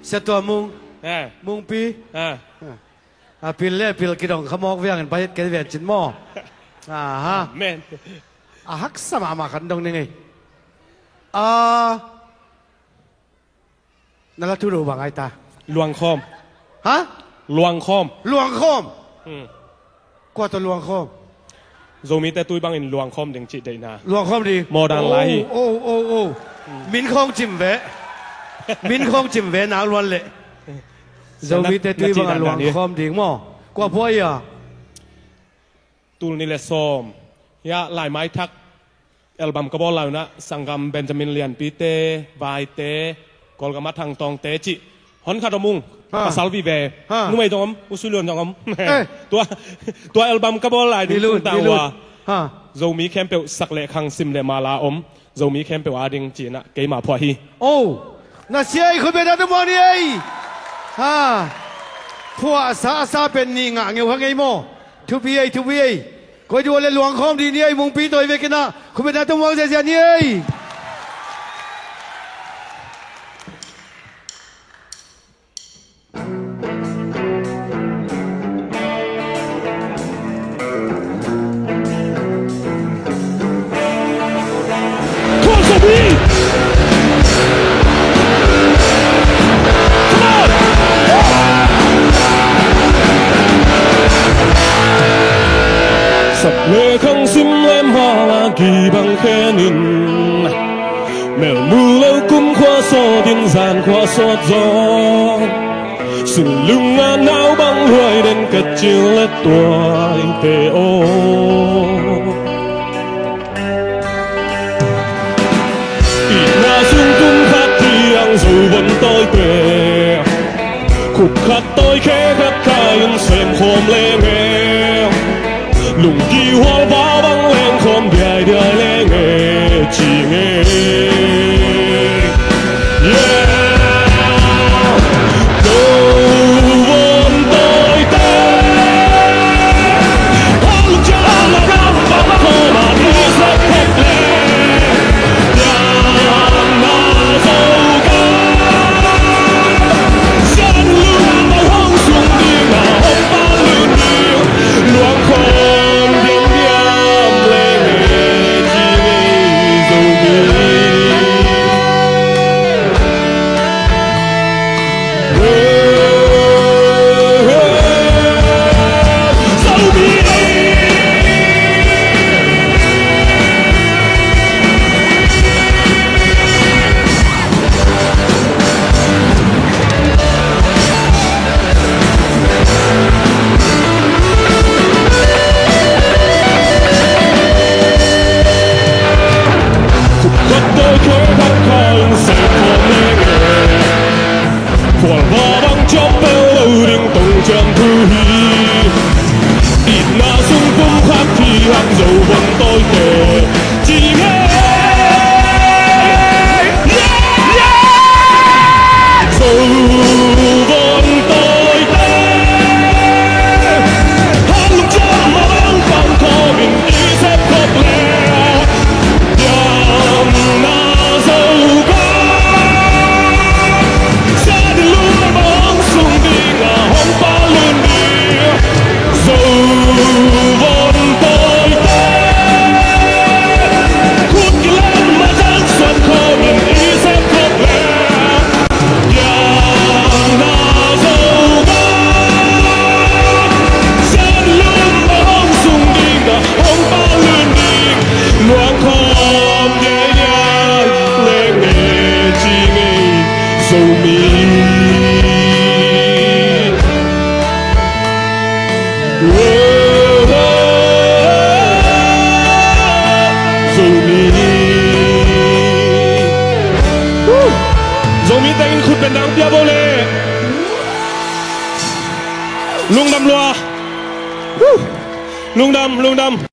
sẽ tua mung pi pil le pil kidong khamok viang an pai ke ven chin mo ha men hak sama ma kan dong ni nala tu ru bang ai ta ลวงคอม ha ลวงคอม luang khom qua to luang khom โซมีแต่ตุยบางอินลวงคอมดึงจิตได้นะ luang khom đi โมดังไล ô min khong chim ve min khong chim ve na luan le zo mi te tu bang luang khom ding mo qua phoi à ตูนี่แหละซ้อมยะหลายไม้ทักอัลบั้มก็บอกแล้วนะสังกัมเบนจามินเลียนปีเตวายเตกอลกามาทางตองเตจิฮอนคาดมุงภาษาวีเบนุ่มไอ้ตองอุสุลวนตองตัวอัลบั้มก็บอกหลายดิ้งต่างว่าโซมีแคมเปลสักเละคังซิมเลมาลาโซมีแคมเปลอาดิงจีน่ะเกยมาพอฮีโอ้น่าเสียคุณเป็นอะไรนี่ไอ้พวกซาเป็นนี่งะเงี้ยว่าไงโมทุบีไอ้ก็ดูเลยหลวงคอมดีนี่ไอ้มุงปีตัวเวกินะคุณเป็นอะไรตัวเสียนี่ไอ้เลขังซิมเลมฮาลากีบังแค่นินเมื่อมือเลวกุมขวาโซดินซานขวาโซจอสุดลุงงานหนาวบังหวยเด่นกระจิวและตัวเตโออีกนาซุ่มกุมขัดที่ยังสู่บนต้อยเตะขุดขัดต้อยแค่ขัดขายันเสียงโคมเล่งลุงกี่หัวบ้าบังแรงคมใหญ่ได้แรงจีเงดูวนต่อยเตะพอลุงจะมารับฟังขอมาที่สักแห่งแรกอย่างน่าเศร้ากันฉันลุงมาห้องสูงดีกว่าห้องบ้านลื่นเดียวหลวงคอลุงดำ